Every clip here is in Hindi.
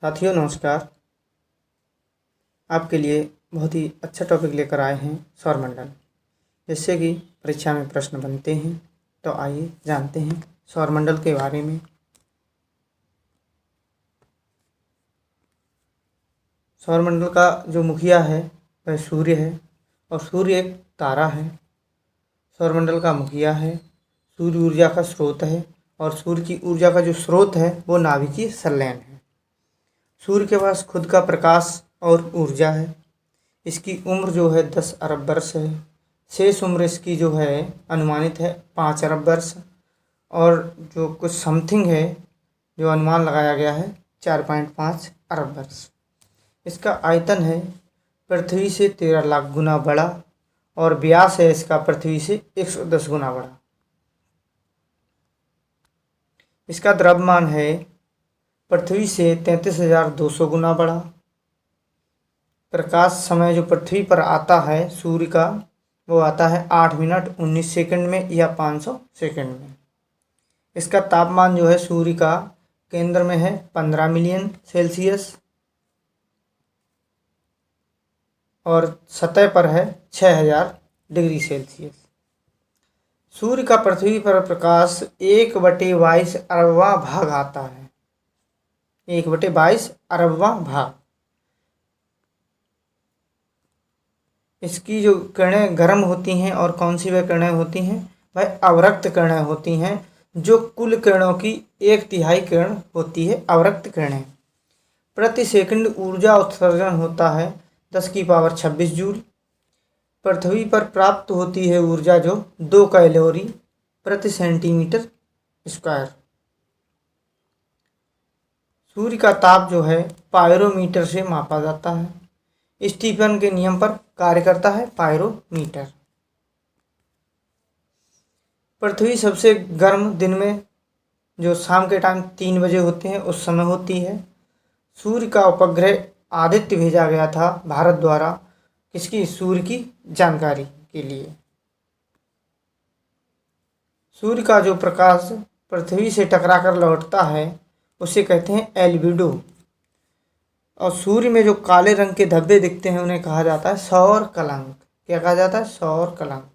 साथियों नमस्कार। आपके लिए बहुत ही अच्छा टॉपिक लेकर आए हैं सौरमंडल, जिससे कि परीक्षा में प्रश्न बनते हैं। तो आइए जानते हैं सौरमंडल के बारे में। सौरमंडल का जो मुखिया है वह सूर्य है और सूर्य एक तारा है। सौरमंडल का मुखिया है, सूर्य ऊर्जा का स्रोत है और सूर्य की ऊर्जा का जो स्रोत है वो नाभिकीय संलयन है। सूर्य के पास खुद का प्रकाश और ऊर्जा है। इसकी उम्र जो है 10 अरब वर्ष है। शेष उम्र इसकी जो है अनुमानित है 5 अरब वर्ष, और जो कुछ समथिंग है जो अनुमान लगाया गया है 4.5 अरब वर्ष। इसका आयतन है पृथ्वी से 13 लाख गुना बड़ा और व्यास है इसका पृथ्वी से 110 गुना बड़ा। इसका द्रव्यमान है पृथ्वी से 33,200 गुना बड़ा। प्रकाश समय जो पृथ्वी पर आता है सूर्य का, वो आता है 8 मिनट 19 सेकंड में या 500 सेकंड में। इसका तापमान जो है सूर्य का केंद्र में है 15 मिलियन सेल्सियस और सतह पर है 6000 डिग्री सेल्सियस। सूर्य का पृथ्वी पर प्रकाश 1/22 अरबवां भाग आता है। 1/22 अरबवां भाग। इसकी जो किरणें गर्म होती हैं और कौन सी वह किरणें होती हैं, वह अवरक्त किरणें होती हैं, जो कुल किरणों की 1/3 किरण होती है अवरक्त किरणें। प्रति सेकंड ऊर्जा उत्सर्जन होता है 10⁻26 जूल। पृथ्वी पर प्राप्त होती है ऊर्जा जो 2 कैलोरी प्रति सेंटीमीटर स्क्वायर। सूर्य का ताप जो है पायरोमीटर से मापा जाता है। स्टीफन के नियम पर कार्य करता है पायरोमीटर। पृथ्वी सबसे गर्म दिन में जो शाम के टाइम 3 बजे होते हैं उस समय होती है। सूर्य का उपग्रह आदित्य भेजा गया था भारत द्वारा, किसकी? सूर्य की जानकारी के लिए। सूर्य का जो प्रकाश पृथ्वी से टकराकर लौटता है उसे कहते हैं एल्बिडो। और सूर्य में जो काले रंग के धब्बे दिखते हैं उन्हें कहा जाता है सौर कलंक। क्या कहा जाता है? सौर कलंक।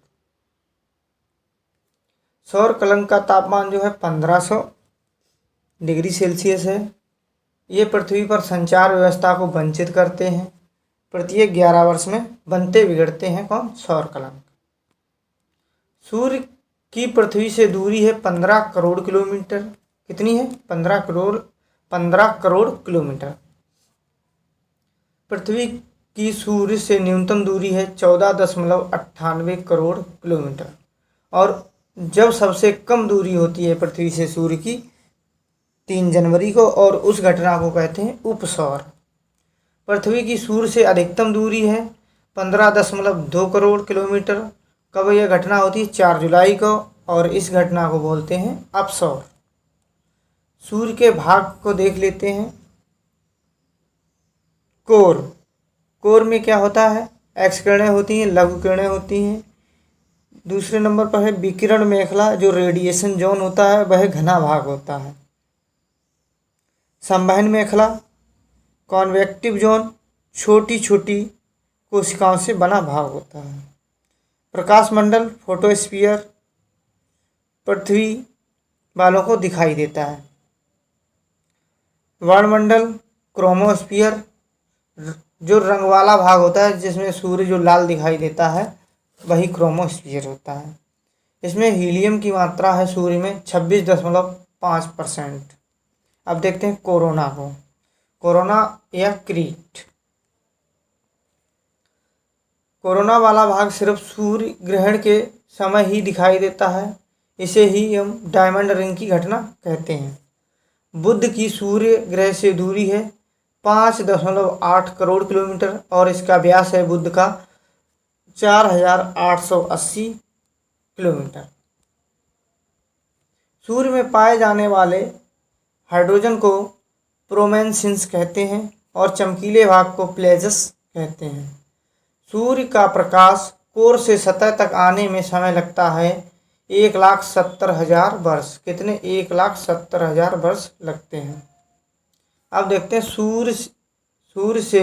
सौर कलंक का तापमान जो है 1500 डिग्री सेल्सियस है। ये पृथ्वी पर संचार व्यवस्था को वंचित करते हैं। प्रत्येक 11 वर्ष में बनते बिगड़ते हैं। कौन? सौर कलंक। सूर्य की पृथ्वी से दूरी है 15 करोड़ किलोमीटर। कितनी है? 15 करोड़ किलोमीटर। पृथ्वी की सूर्य से न्यूनतम दूरी है 14.98 करोड़ किलोमीटर। और जब सबसे कम दूरी होती है पृथ्वी से सूर्य की 3 जनवरी को, और उस घटना को कहते हैं उपसौर। पृथ्वी की सूर्य से अधिकतम दूरी है 15.2 करोड़ किलोमीटर। कब यह घटना होती है? 4 जुलाई को, और इस घटना को बोलते हैं अपसौर। सूर्य के भाग को देख लेते हैं। कोर। कोर में क्या होता है? एक्स किरणें होती हैं, लघु किरणें होती हैं। दूसरे नंबर पर है विकिरण मेखला। जो रेडिएशन जोन होता है वह घना भाग होता है। संवहन मेखला, कॉन्वेक्टिव जोन, छोटी छोटी कोशिकाओं से बना भाग होता है। प्रकाश मंडल, फोटोस्फीयर, पृथ्वी वालों को दिखाई देता है। वर्णमंडल, क्रोमोस्फीयर, जो रंग वाला भाग होता है जिसमें सूर्य जो लाल दिखाई देता है वही क्रोमोस्फीयर होता है। इसमें हीलियम की मात्रा है सूर्य में 26.5%। अब देखते हैं कोरोना को। कोरोना या क्रीट। कोरोना वाला भाग सिर्फ सूर्य ग्रहण के समय ही दिखाई देता है। इसे ही हम डायमंड रिंग की घटना कहते हैं। बुध की सूर्य ग्रह से दूरी है 5.8 करोड़ किलोमीटर और इसका व्यास है बुध का 4880 किलोमीटर। सूर्य में पाए जाने वाले हाइड्रोजन को प्रोमेंसिन्स कहते हैं और चमकीले भाग को प्लेजस कहते हैं। सूर्य का प्रकाश कोर से सतह तक आने में समय लगता है 1,70,000 वर्ष। कितने? 1,70,000 वर्ष लगते हैं। अब देखते हैं सूर्य से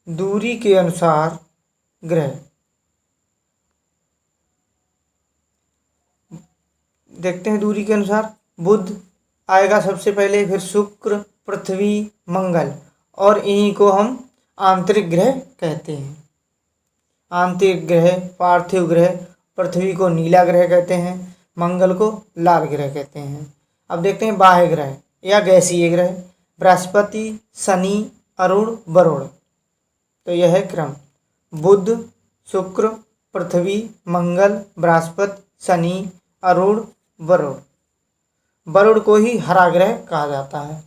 दूरी के अनुसार ग्रह। देखते हैं दूरी के अनुसार बुध आएगा सबसे पहले, फिर शुक्र, पृथ्वी, मंगल, और इन्हीं को हम आंतरिक ग्रह कहते हैं। आंतरिक ग्रह, पार्थिव ग्रह, पृथ्वी को नीला ग्रह कहते हैं, मंगल को लाल ग्रह कहते हैं। अब देखते हैं बाह्य ग्रह या गैसीय ग्रह। बृहस्पति, शनि, अरुण, वरुण। तो यह है क्रम: बुध, शुक्र, पृथ्वी, मंगल, बृहस्पति, शनि, अरुण, वरुण। वरुण को ही हरा ग्रह कहा जाता है।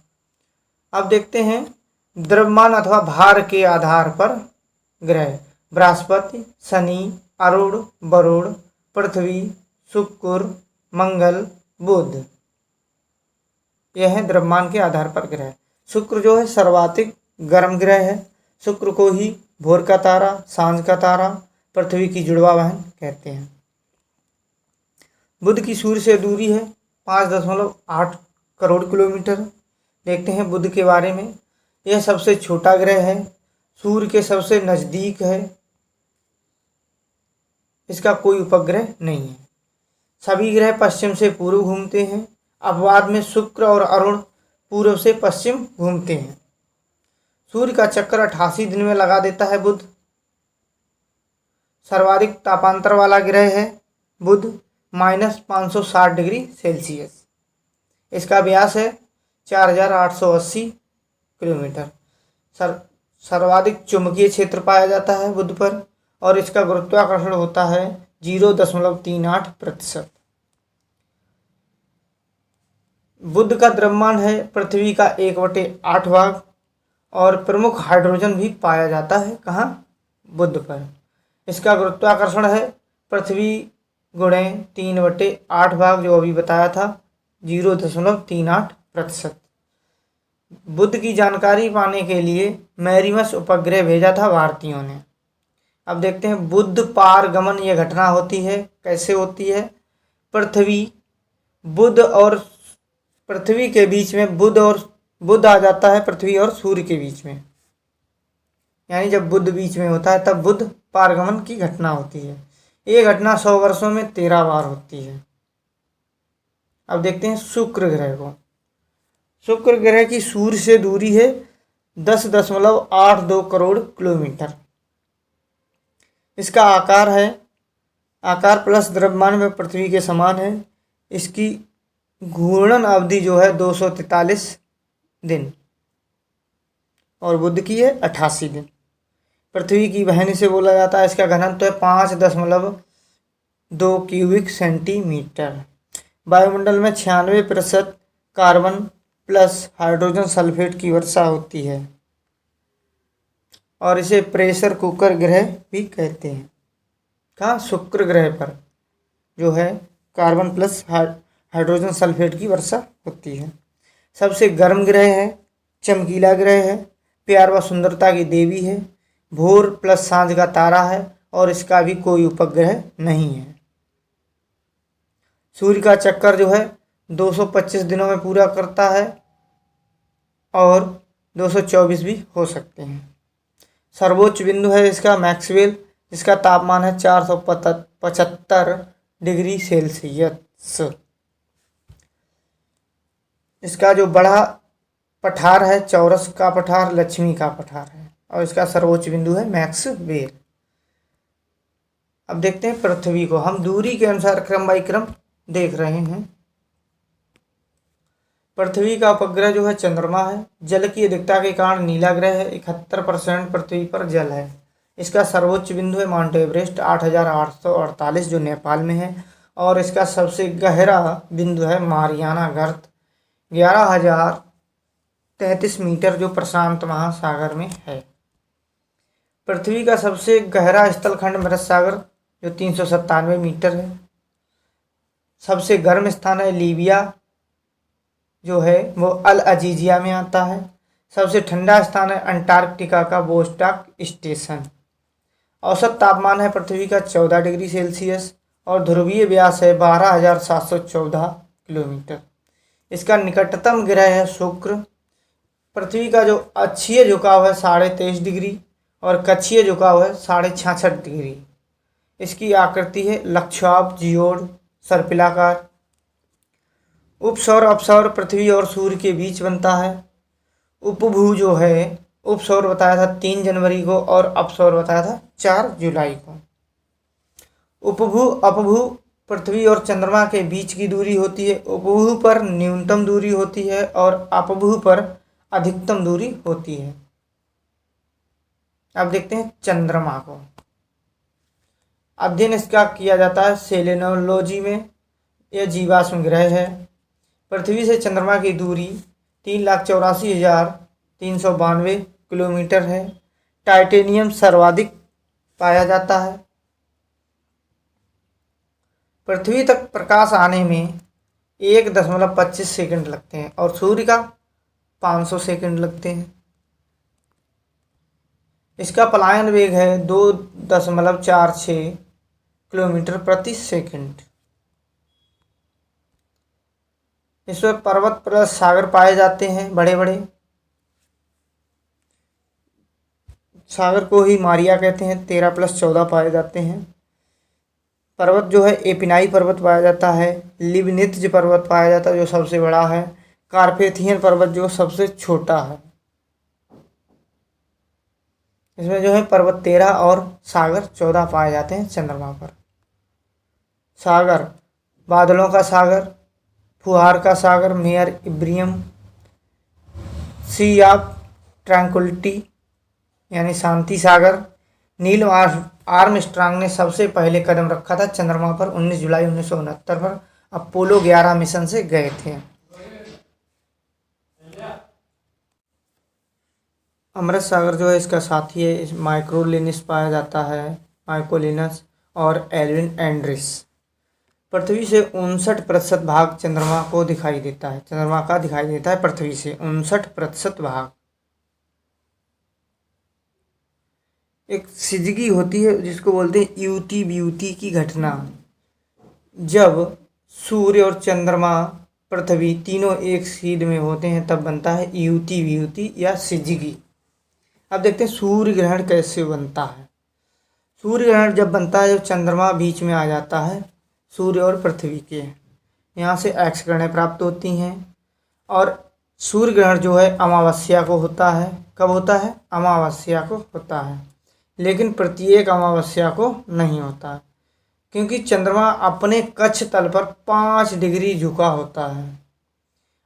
अब देखते हैं द्रव्यमान अथवा भार के आधार पर ग्रह। बृहस्पति, शनि, अरुण, वरुण, पृथ्वी, शुक्र, मंगल, बुध। यह है द्रव्यमान के आधार पर ग्रह। शुक्र जो है सर्वाधिक गर्म ग्रह है। शुक्र को ही भोर का तारा, सांझ का तारा, पृथ्वी की जुड़वा बहन कहते हैं। बुध की सूर्य से दूरी है 5.8 करोड़ किलोमीटर। देखते हैं बुध के बारे में। यह सबसे छोटा ग्रह है, सूर्य के सबसे नज़दीक है, इसका कोई उपग्रह नहीं है। सभी ग्रह पश्चिम से पूर्व घूमते हैं। अपवाद में शुक्र और अरुण पूर्व से पश्चिम घूमते हैं। सूर्य का चक्कर 88 दिन में लगा देता है बुध। सर्वाधिक तापांतर वाला ग्रह है बुध, -560 डिग्री सेल्सियस। इसका व्यास है 4880 किलोमीटर। सर्वाधिक चुंबकीय क्षेत्र पाया जाता है बुध पर, और इसका गुरुत्वाकर्षण होता है 0.38%। बुध का द्रव्यमान है पृथ्वी का 1/8 भाग, और प्रमुख हाइड्रोजन भी पाया जाता है कहाँ? बुध पर। इसका गुरुत्वाकर्षण है पृथ्वी गुणे 3/8 भाग, जो अभी बताया था 0.38%। बुध की जानकारी पाने के लिए मैरीमस उपग्रह भेजा था भारतीयों ने। अब देखते हैं बुध पारगमन ये घटना होती है, कैसे होती है? बुध और पृथ्वी के बीच में बुध आ जाता है पृथ्वी और सूर्य के बीच में, यानी जब बुध बीच में होता है तब बुध पारगमन की घटना होती है। ये घटना 100 वर्षों में 13 बार होती है। अब देखते हैं शुक्र ग्रह को। शुक्र ग्रह की सूर्य से दूरी है 10.82 करोड़ किलोमीटर। इसका आकार प्लस द्रव्यमान में पृथ्वी के समान है। इसकी घूर्णन अवधि जो है 243 दिन, और बुध की है 88 दिन। पृथ्वी की बहन इसे बोला जाता है। इसका घनत्व है 5.2 क्यूबिक सेंटीमीटर। वायुमंडल में 96% कार्बन प्लस हाइड्रोजन सल्फेट की वर्षा होती है, और इसे प्रेशर कुकर ग्रह भी कहते हैं। कहाँ? शुक्र ग्रह पर जो है कार्बन प्लस हाइड्रोजन सल्फेट की वर्षा होती है। सबसे गर्म ग्रह है, चमकीला ग्रह है, प्यार व सुंदरता की देवी है, भोर प्लस सांझ का तारा है, और इसका भी कोई उपग्रह नहीं है। सूर्य का चक्कर जो है 225 दिनों में पूरा करता है, और 224 भी हो सकते हैं। सर्वोच्च बिंदु है इसका मैक्सवेल, जिसका तापमान है 475 डिग्री सेल्सियस। इसका जो बड़ा पठार है, चौरस का पठार, लक्ष्मी का पठार है, और इसका सर्वोच्च बिंदु है मैक्सवेल। अब देखते हैं पृथ्वी को। हम दूरी के अनुसार क्रम बाई क्रम देख रहे हैं। पृथ्वी का उपग्रह जो है चंद्रमा है। जल की अधिकता के कारण नीला ग्रह है। 71% पृथ्वी पर जल है। इसका सर्वोच्च बिंदु है माउंट एवरेस्ट 8848, जो नेपाल में है, और इसका सबसे गहरा बिंदु है मारियाना गर्त 11,033 मीटर, जो प्रशांत महासागर में है। पृथ्वी का सबसे गहरा स्थलखंड मृत सागर, जो 397 मीटर है। सबसे गर्म स्थान है लीबिया, जो है वो अल अजीजिया में आता है। सबसे ठंडा स्थान है अंटार्कटिका का वोस्टॉक स्टेशन। औसत तापमान है पृथ्वी का 14 डिग्री सेल्सियस, और ध्रुवीय व्यास है 12,714 किलोमीटर। इसका निकटतम ग्रह है शुक्र। पृथ्वी का जो अक्षीय झुकाव है 23.5 डिग्री और कक्षीय झुकाव है 66.5 डिग्री। इसकी आकृति है लक्षाभ, जियोड, सर्पिलाकार। उपसौर अपसौर पृथ्वी और सूर्य के बीच बनता है। उपभू जो है, उपसौर बताया था 3 जनवरी को और अपसौर बताया था 4 जुलाई को। उपभू अपभू पृथ्वी और चंद्रमा के बीच की दूरी होती है। उपभू पर न्यूनतम दूरी होती है और अपभू पर अधिकतम दूरी होती है। अब देखते हैं चंद्रमा को। अध्ययन इसका किया जाता है सेलेनोलॉजी में। यह जीवाश्म ग्रह है। पृथ्वी से चंद्रमा की दूरी 3,84,392 किलोमीटर है। टाइटेनियम सर्वाधिक पाया जाता है। पृथ्वी तक प्रकाश आने में 1.25 सेकंड लगते हैं और सूर्य का 500 सेकंड लगते हैं। इसका पलायन वेग है 2.46 किलोमीटर प्रति सेकंड। इसमें पर्वत प्लस सागर पाए जाते हैं बड़े बड़े। सागर को ही मारिया कहते हैं। 13+14 पाए जाते हैं। पर्वत जो है एपिनाई पर्वत पाया जाता है। लिबनित्ज पर्वत पाया जाता है जो सबसे बड़ा है। कार्पेथियन पर्वत जो सबसे छोटा है। इसमें जो है पर्वत 13 और सागर 14 पाए जाते हैं चंद्रमा पर। सागर, बादलों का सागर, फुहार का सागर, मेयर इब्रियम, सी ऑफ ट्रैंक्विलिटी यानी शांति सागर। नील आर्मस्ट्रांग ने सबसे पहले कदम रखा था चंद्रमा पर 19 जुलाई 1969 पर। अपोलो 11 मिशन से गए थे। अमृत सागर जो है इसका साथी है। इस माइक्रोलिनस पाया जाता है, माइक्रोलिनस और एल्विन एंड्रिस। पृथ्वी से 59% भाग चंद्रमा को दिखाई देता है। चंद्रमा का दिखाई देता है पृथ्वी से 59% भाग। एक सिजगी होती है जिसको बोलते हैं यूटी ब्यूटी की घटना। जब सूर्य और चंद्रमा, पृथ्वी तीनों एक सीध में होते हैं तब बनता है यूटी ब्यूटी या सिजगी। अब देखते हैं सूर्य ग्रहण कैसे बनता है। सूर्य ग्रहण जब बनता है जब चंद्रमा बीच में आ जाता है सूर्य और पृथ्वी के, यहाँ से एक्स किरणें प्राप्त होती हैं। और सूर्य ग्रहण जो है अमावस्या को होता है। कब होता है? अमावस्या को होता है। लेकिन प्रत्येक अमावस्या को नहीं होता है क्योंकि चंद्रमा अपने कक्ष तल पर 5 डिग्री झुका होता है।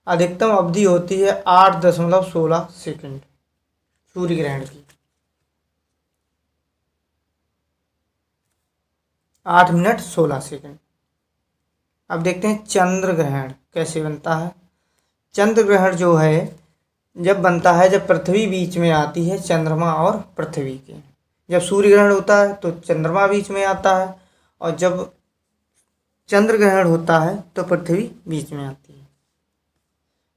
अधिकतम अवधि होती है 8.16 सेकंड सूर्य ग्रहण की। 8 मिनट 16 सेकंड। अब देखते हैं चंद्र ग्रहण कैसे बनता है। चंद्र ग्रहण जो है जब बनता है जब पृथ्वी बीच में आती है चंद्रमा और पृथ्वी के। जब सूर्य ग्रहण होता है तो चंद्रमा बीच में आता है और जब चंद्र ग्रहण होता है तो पृथ्वी बीच में आती है।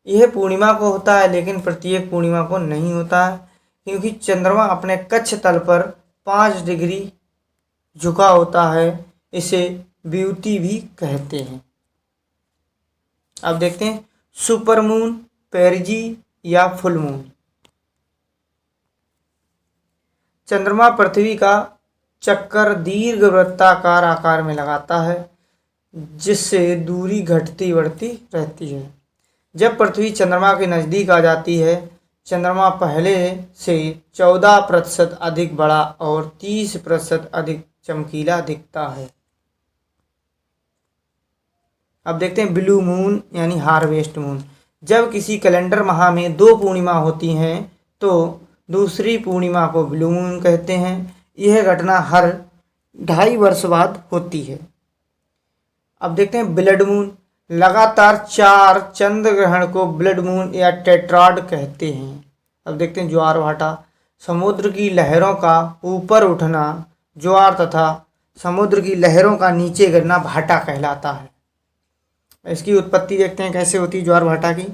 यह पूर्णिमा को होता है लेकिन प्रत्येक पूर्णिमा को नहीं होता है क्योंकि चंद्रमा अपने कक्ष तल पर 5 डिग्री झुका होता है। इसे ब्यूटी भी कहते हैं। अब देखते हैं सुपरमून, पेरिजी या फुल मून। चंद्रमा पृथ्वी का चक्कर दीर्घ वृत्ताकार आकार में लगाता है जिससे दूरी घटती बढ़ती रहती है। जब पृथ्वी चंद्रमा के नज़दीक आ जाती है चंद्रमा पहले से 14% अधिक बड़ा और 30% अधिक चमकीला दिखता है। अब देखते हैं ब्लू मून यानी हार्वेस्ट मून। जब किसी कैलेंडर माह में 2 पूर्णिमा होती हैं तो दूसरी पूर्णिमा को ब्लू मून कहते हैं। यह घटना हर 2.5 वर्ष बाद होती है। अब देखते हैं ब्लड मून। लगातार 4 चंद्र ग्रहण को ब्लड मून या टेट्राड कहते हैं। अब देखते हैं ज्वार भाटा। समुद्र की लहरों का ऊपर उठना ज्वार तथा समुद्र की लहरों का नीचे गिरना भाटा कहलाता है। इसकी उत्पत्ति देखते हैं कैसे होती है ज्वार भाटा की।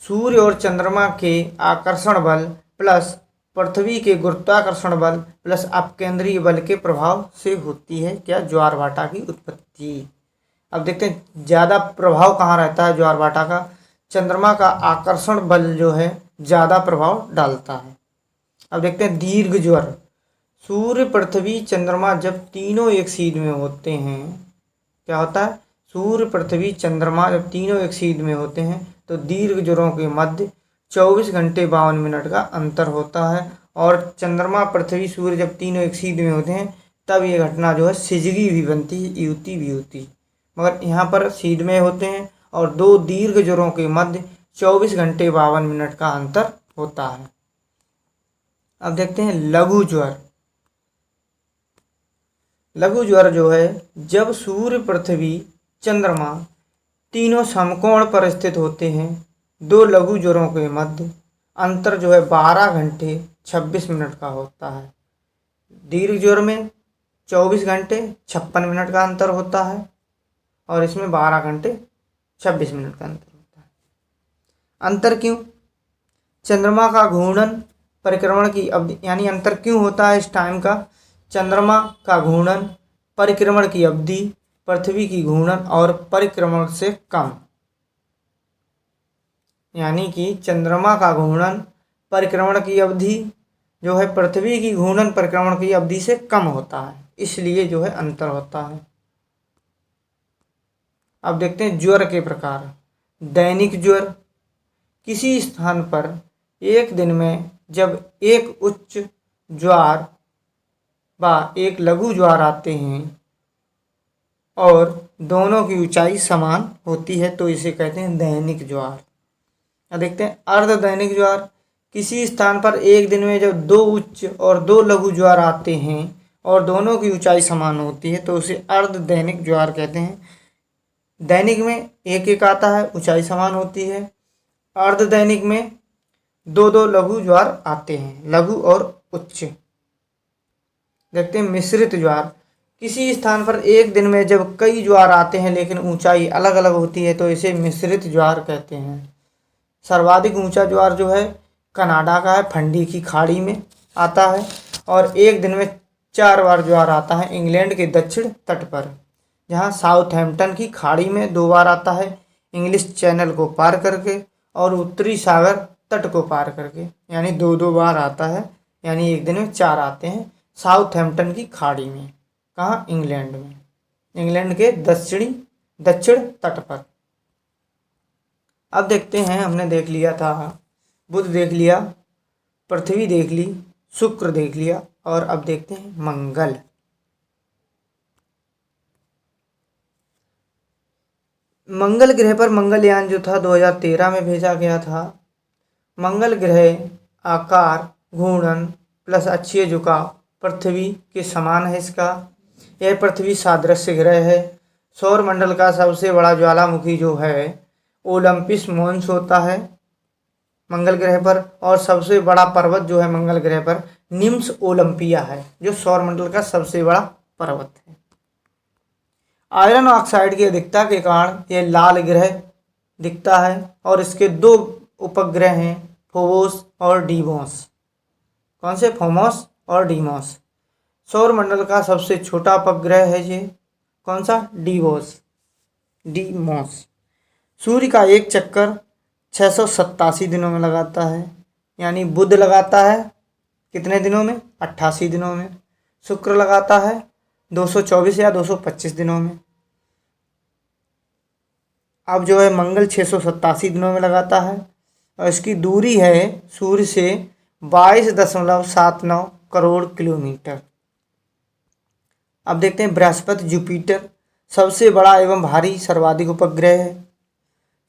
सूर्य और चंद्रमा के आकर्षण बल प्लस पृथ्वी के गुरुत्वाकर्षण बल प्लस अपकेंद्रीय बल के प्रभाव से होती है क्या? ज्वार भाटा की उत्पत्ति। अब देखते हैं ज़्यादा प्रभाव कहाँ रहता है ज्वार भाटा का। चंद्रमा का आकर्षण बल जो है ज़्यादा प्रभाव डालता है। अब देखते हैं दीर्घ ज्वर। सूर्य, पृथ्वी, चंद्रमा जब तीनों एक सीध में होते हैं, क्या होता है? सूर्य, पृथ्वी, चंद्रमा जब तीनों एक सीध में होते हैं तो दीर्घ ज्वरों के मध्य 24 घंटे 52 मिनट का अंतर होता है। और चंद्रमा, पृथ्वी, सूर्य जब तीनों एक सीध में होते हैं तब ये घटना जो है सिजगी भी बनती है, युति भी होती है। मगर यहाँ पर सीध में होते हैं और दो दीर्घ ज्वरों के मध्य 24 घंटे 52 मिनट का अंतर होता है। अब देखते हैं लघु ज्वर। लघु ज्वर जो है जब सूर्य, पृथ्वी, चंद्रमा तीनों समकोण पर स्थित होते हैं, दो लघु ज्वरों के मध्य अंतर जो है 12 घंटे 26 मिनट का होता है। दीर्घ ज्वर में 24 घंटे 56 मिनट का अंतर होता है और इसमें 12 घंटे 26 मिनट का अंतर होता है। अंतर क्यों? चंद्रमा का घूर्णन परिक्रमण की अवधि, यानी अंतर क्यों होता है इस टाइम का? चंद्रमा का घूर्णन परिक्रमण की अवधि पृथ्वी की घूर्णन और परिक्रमण से कम, यानी कि चंद्रमा का घूर्णन परिक्रमण की अवधि जो है पृथ्वी की घूर्णन परिक्रमण की अवधि से कम होता है, इसलिए जो है अंतर होता है। अब देखते हैं ज्वर के प्रकार। दैनिक ज्वर। किसी स्थान पर एक दिन में जब एक उच्च ज्वार व एक लघु ज्वार आते हैं और दोनों की ऊंचाई समान होती है तो इसे कहते हैं दैनिक ज्वार। अब देखते हैं अर्धदैनिक ज्वार। किसी स्थान पर एक दिन में जब दो उच्च और दो लघु ज्वार आते हैं और दोनों की ऊंचाई समान होती है तो उसे अर्धदैनिक ज्वार कहते हैं। दैनिक में एक एक आता है, ऊंचाई समान होती है। अर्धदैनिक में दो दो लघु ज्वार आते हैं, लघु और उच्च। देखते हैं मिश्रित ज्वार। किसी स्थान पर एक दिन में जब कई ज्वार आते हैं लेकिन ऊंचाई अलग अलग होती है तो इसे मिश्रित ज्वार कहते हैं। सर्वाधिक ऊंचा ज्वार जो है कनाडा का है, फंडी की खाड़ी में आता है और एक दिन में 4 बार ज्वार आता है इंग्लैंड के दक्षिण तट पर, जहां साउथहैम्पटन की खाड़ी में 2 बार आता है इंग्लिश चैनल को पार करके और उत्तरी सागर तट को पार करके, यानी 2-2 बार आता है, यानी एक दिन में 4 आते हैं साउथहैम्पटन की खाड़ी में। कहाँ? इंग्लैंड में, इंग्लैंड के दक्षिण तट पर। अब देखते हैं, हमने देख लिया था बुध देख लिया, पृथ्वी देख ली, शुक्र देख लिया और अब देखते हैं मंगल। मंगल ग्रह पर मंगलयान जो था 2013 में भेजा गया था। मंगल ग्रह आकार, घूर्णन प्लस अक्षीय झुकाव पृथ्वी के समान है इसका। यह पृथ्वी सादृश्य ग्रह है। सौर मंडल का सबसे बड़ा ज्वालामुखी जो है ओलंपस मोन्स होता है मंगल ग्रह पर, और सबसे बड़ा पर्वत जो है मंगल ग्रह पर निम्स ओलंपिया है, जो सौर मंडल का सबसे बड़ा पर्वत है। आयरन ऑक्साइड की अधिकता के कारण यह लाल ग्रह दिखता है और इसके 2 उपग्रह हैं, फोबोस और डीमोस। कौन से? फोमोस और डीमोस। सौर मंडल का सबसे छोटा उपग्रह है ये, कौन सा? डीमोस। सूर्य का एक चक्कर 687 दिनों में लगाता है, यानी बुध लगाता है कितने दिनों में? 88 दिनों में। शुक्र लगाता है 224 या 225 दिनों में। अब जो है मंगल 687 दिनों में लगाता है और इसकी दूरी है सूर्य से 22.79 करोड़ किलोमीटर। अब देखते हैं बृहस्पति, जुपिटर सबसे बड़ा एवं भारी सर्वाधिक उपग्रह है।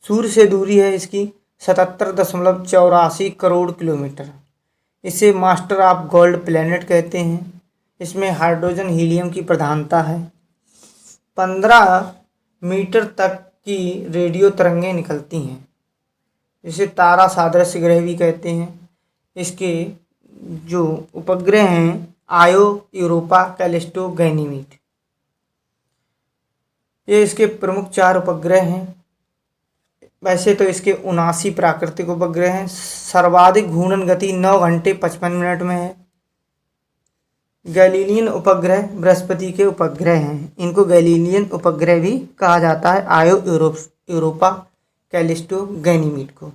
सूर्य से दूरी है इसकी 77.84 करोड़ किलोमीटर। इसे मास्टर ऑफ गोल्ड प्लैनेट कहते हैं। इसमें हाइड्रोजन हीलियम की प्रधानता है। 15 मीटर तक की रेडियो तरंगें निकलती हैं। इसे तारा सादृश्य ग्रह भी कहते हैं। इसके जो उपग्रह हैं आयो, यूरोपा, कैलिस्टो, गैनीमीड, ये इसके प्रमुख 4 उपग्रह हैं। वैसे तो इसके 79 प्राकृतिक उपग्रह हैं। सर्वाधिक घूर्णन गति 9 घंटे 55 मिनट में है। गैलीलियन उपग्रह बृहस्पति के उपग्रह हैं। इनको गैलीलियन उपग्रह भी कहा जाता है। आयो, यूरोपा, कैलिस्टो गैनीमीड को।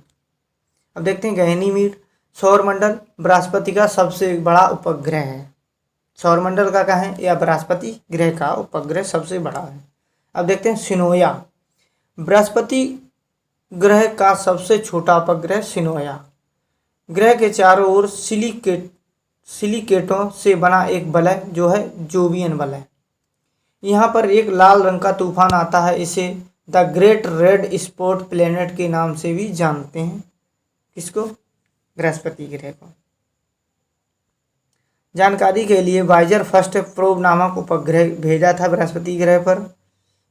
अब देखते हैं गैनीमीड सौरमंडल बृहस्पति का सबसे बड़ा उपग्रह है। सौरमंडल का कहाँ है, या बृहस्पति ग्रह का उपग्रह सबसे बड़ा है। अब देखते हैं सिनोया बृहस्पति ग्रह का सबसे छोटा उपग्रह सिनोया। ग्रह के चारों ओर सिलिकेटों से बना एक वलय जो है जोवियन वलय। यहाँ पर एक लाल रंग का तूफान आता है, इसे the great red spot planet के नाम से भी जानते हैं। किसको, बृहस्पति ग्रह को। जानकारी के लिए वाइजर फर्स्ट प्रोब नामक उपग्रह भेजा था बृहस्पति ग्रह पर।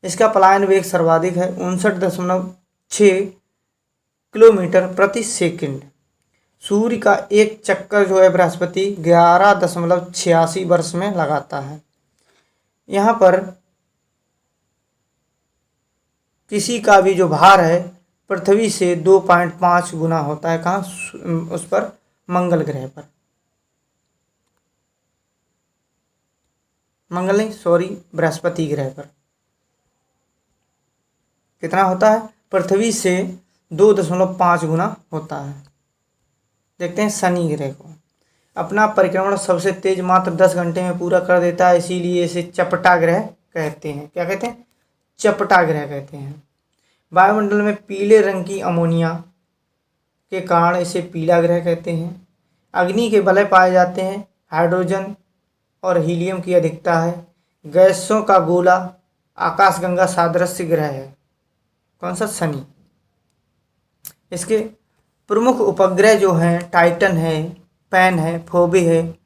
इसका पलायन वेग सर्वाधिक है 59.6 किलोमीटर प्रति सेकंड। सूर्य का एक चक्कर जो है बृहस्पति 11.86 वर्ष में लगाता है। यहाँ पर किसी का भी जो भार है पृथ्वी से 2.5 गुना होता है। कहाँ, उस पर मंगल ग्रह पर, मंगल नहीं सॉरी बृहस्पति ग्रह पर कितना होता है, पृथ्वी से 2.5 गुना होता है। देखते हैं शनि ग्रह को। अपना परिक्रमण सबसे तेज मात्र 10 घंटे में पूरा कर देता है, इसीलिए इसे चपटा ग्रह कहते हैं। क्या कहते हैं, चपटा ग्रह कहते हैं। वायुमंडल में पीले रंग की अमोनिया के कारण इसे पीला ग्रह कहते हैं। अग्नि के वलय पाए जाते हैं, हाइड्रोजन और हीलियम की अधिकता है। गैसों का गोला आकाशगंगा सादृश्य ग्रह है। कौन सा, शनि। इसके प्रमुख उपग्रह जो हैं टाइटन है, पैन है, फोबे है,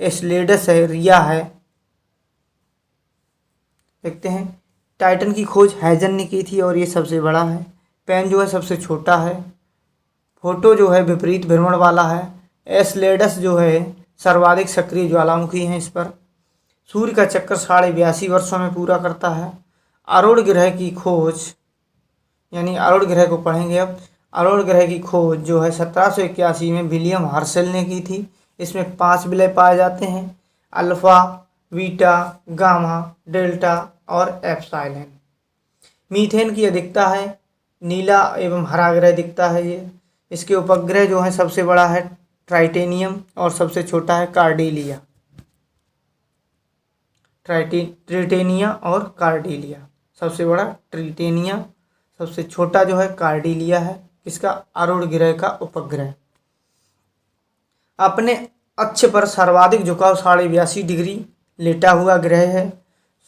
एस्लेडस है, रिया है। देखते हैं, टाइटन की खोज हैजन ने की थी और ये सबसे बड़ा है। पैन जो है सबसे छोटा है। फोटो जो है विपरीत भ्रमण वाला है। एस्लेडस जो है सर्वाधिक सक्रिय ज्वालामुखी हैं इस पर। सूर्य का चक्कर 82.5 वर्षों में पूरा करता है। अरुण ग्रह की खोज, यानी अरुण ग्रह को पढ़ेंगे अब। अरुण ग्रह की खोज जो है 1781 में विलियम हर्शल ने की थी। इसमें 5 विलय पाए जाते हैं, अल्फा, बीटा, गामा, डेल्टा और एप्सिलॉन। मीथेन की अधिकता है। नीला एवं हरा ग्रह दिखता है ये। इसके उपग्रह जो है सबसे बड़ा है ट्राइटेनियम और सबसे छोटा है कार्डेलिया। ट्रिटेनिया और कार्डेलिया, सबसे बड़ा ट्रिटेनिया, सबसे छोटा जो है कार्डेलिया है। इसका अरुण ग्रह का उपग्रह। अपने अक्ष पर सर्वाधिक झुकाव 82.5 डिग्री लेटा हुआ ग्रह है।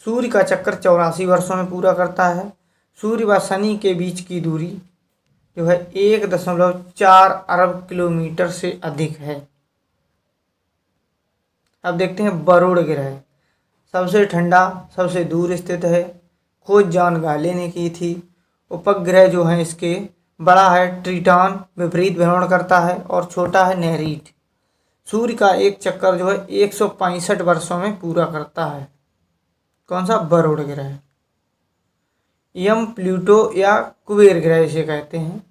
सूर्य का चक्कर 84 वर्षों में पूरा करता है। सूर्य व शनि के बीच की दूरी जो है 1.4 अरब किलोमीटर से अधिक है। अब देखते हैं वरुण ग्रह। सबसे ठंडा, सबसे दूर स्थित है। खोज जॉन गाले ने की थी। उपग्रह जो है इसके बड़ा है ट्रिटॉन, विपरीत भ्रमण करता है, और छोटा है नेरीट। सूर्य का एक चक्कर जो है 165 वर्षों में पूरा करता है। कौन सा, वरुण ग्रह। यम प्लूटो या कुबेर ग्रह इसे कहते हैं।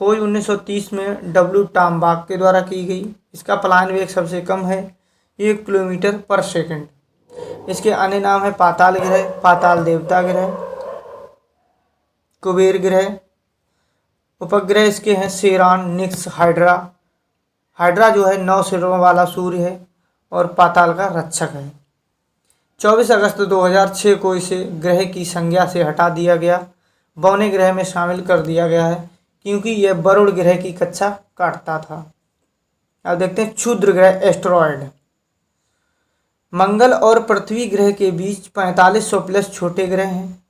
खोज 1930 में डब्ल्यू टॉम्बाक के द्वारा की गई। इसका पलायन वेग सबसे कम है 1 किलोमीटर पर सेकंड। इसके अन्य नाम है पाताल ग्रह, पाताल देवता ग्रह, कुबेर ग्रह। उपग्रह इसके हैं सेरान, निक्स, हाइड्रा। हाइड्रा जो है 9 सिरों वाला सूर्य है और पाताल का रक्षक है। 24 अगस्त 2006 को इसे ग्रह की संज्ञा से हटा दिया गया, बौने ग्रह में शामिल कर दिया गया है, क्योंकि यह वरुण ग्रह की कक्षा काटता था। अब देखते हैं क्षुद्र ग्रह, एस्टेरॉयड। मंगल और पृथ्वी ग्रह के बीच 4500 प्लस छोटे ग्रह हैं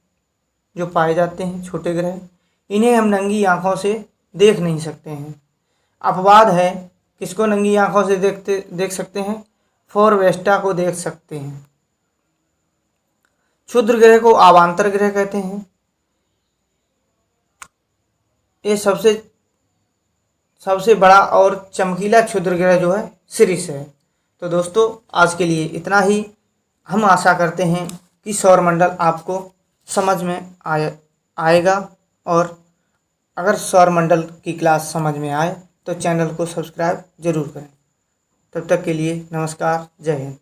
जो पाए जाते हैं, छोटे ग्रह। इन्हें हम नंगी आंखों से देख नहीं सकते हैं। अपवाद है, किसको नंगी आंखों से देख सकते हैं, फोरवेस्टा को देख सकते हैं। क्षुद्र ग्रह को अवांतर ग्रह कहते हैं। ये सबसे बड़ा और चमकीला क्षुद्र ग्रह जो है सिरिस है। तो दोस्तों आज के लिए इतना ही। हम आशा करते हैं कि सौरमंडल आपको समझ में आएगा, और अगर सौरमंडल की क्लास समझ में आए तो चैनल को सब्सक्राइब जरूर करें। तब तक के लिए नमस्कार, जय हिंद।